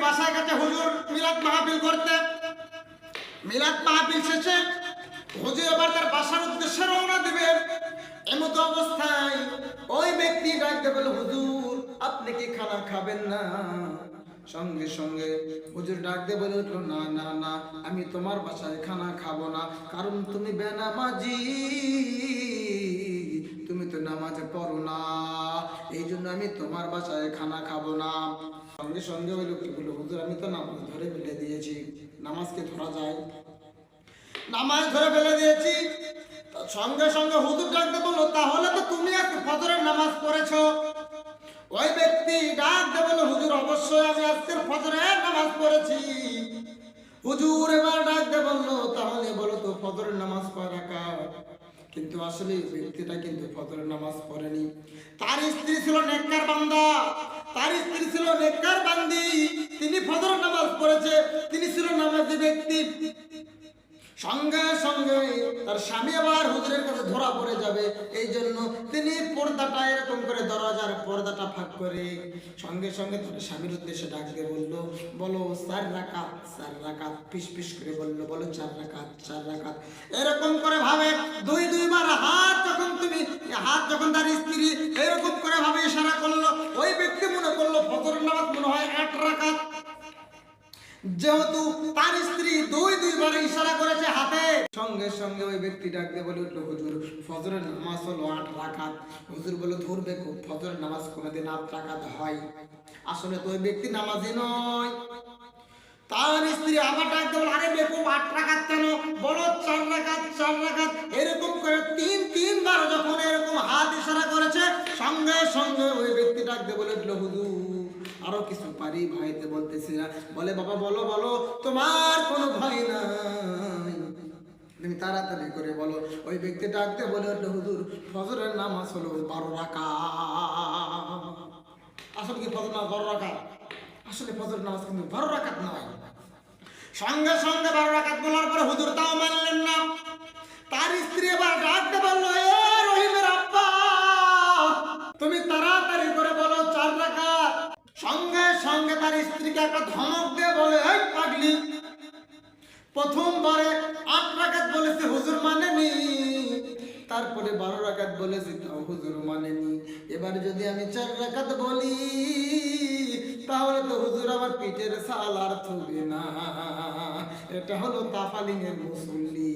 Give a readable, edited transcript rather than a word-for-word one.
বাসায় গেছে হুজুর মিলাদ মাহফিল করতে। মিলাদ মাহফিল শেষে হুজুর এবার তার বাসার উদ্দেশ্যে রওনা দিবে। এমতো অবস্থায় ওই ব্যক্তি ডাকতে বলল, হুজুর আপনি কি খানা খাবেন না? সঙ্গে সঙ্গে হুজুর ডাকতে বলে উঠলো, না না না, আমি তোমার বাসায় খানা খাবো না, কারণ তুমি বেনামাজি, তুমি তো নামাজে পড়ো না, এই জন্য আমি তোমার বাসায় খানা খাবো না। সঙ্গে সঙ্গে ওই লোকটি বললো, হুজুর আমি তো নামাজ ধরে ফেলে দিয়েছি। নামাজকে ধরা যায়? নামাজ ধরে ফেলে দিয়েছি। সঙ্গে সঙ্গে হুজুর ডাকতে বললো, তাহলে তো তুমি আজকে ফজরের নামাজ পড়েছো? ওই ব্যক্তি ডাকতে বলল, হুজুর অবশ্যই আমি আজকের ফজরের নামাজ পড়েছি। হুজুর এবার ডাকতে বলল, তাহলে বলো তো ফজরের নামাজ কয় রাকাত? কিন্তু আসলে ব্যক্তিটা কিন্তু ফজরের নামাজ পড়েনি। তার স্ত্রী ছিল নেককার বান্দা, তার স্ত্রী ছিল নেককার বান্দি, তিনি ফজরের নামাজ পড়েছে, তিনি ছিল নামাজি ব্যক্তি। সঙ্গে সঙ্গে তার স্বামী আবার হুজুরের কাছে ধরা পড়ে যাবে, এই জন্য তিনি পর্দাটা এরকম করে দরজার পর্দাটা ফাঁক করে সঙ্গে সঙ্গে তার স্বামীর উদ্দেশ্যে ডাক দিয়ে বললো, বলো 4 রাকাত, 4 রাকাত, পিস পিস করে বললো, বলো 4 রাকাত, 4 রাকাত। এরকম করে ভাবে দুইবার হাত যখন তার স্ত্রী এরকম করে ভাবে ইশারা করলো, ওই ব্যক্তি মনে করলো ফজরের নামাজ মনে হয় 8 রাকাত। যেহেতু তার স্ত্রী দুইবার ইশারা করেছে হাতে, সঙ্গে সঙ্গে ওই ব্যক্তি ডাক দিয়ে বলে উঠলো, হুজুর ফজরের নামাজ হলো 8 রাকাত। হুজুর বলে, ধরবে খুব, ফজরের নামাজ কোনোদিন 8 রাকাত হয়? আসলে তো ওই ব্যক্তি নামাজি নয়। তার স্ত্রী আবার ডাক দিয়ে বলে, আরে বেকুব 8 রাকাত কেন, বলো 4 রাকাত, 4 রাকাত। এরকম করে তিনবার যখন এরকম হাত ইশারা করেছে, সঙ্গে সঙ্গে ওই ব্যক্তি ডাক দিয়ে বলে উঠলো, হুজুর আরো কিছু পারি, ভয়তে বলতেছি না। বলে, বাবা বলো বলো, তোমার কোনো ভয় নাই, তুমি তাড়াতাড়ি করে বলো। ওই ব্যক্তি ডাকতে বলে উঠলো, হুজুর ফজরের নামাজ হলো 12 রাকাত। আসলে কি ফজর নামাজ 12 রাকাত? আসলে ফজর নামাজ কিন্তু 12 রাকাত নয়। সঙ্গে সঙ্গে 12 রাকাত বলার পরে হুজুর তাও মানলেন না। তার স্ত্রী আবার ডাকতে বললো, এ রহিমের আব্বা, তুমি তাড়াতাড়ি করে বলো 4 রাকাত। সঙ্গে সঙ্গে তার স্ত্রীকে একটা ধমক দিয়ে বলে, এই পাগলি, প্রথমবারে 8 রাকাত বলেছে, হুজুর মানেনি, তারপরে 12 রাকাত বলেছে, তাও হুজুর মানেনি। এবার যদি আমি 4 রাকাত বলি, তাহলে তো হুজুর আমার পিঠের ছাল আর থুবে না। এটা হলো তাফালিং এর মুসল্লি।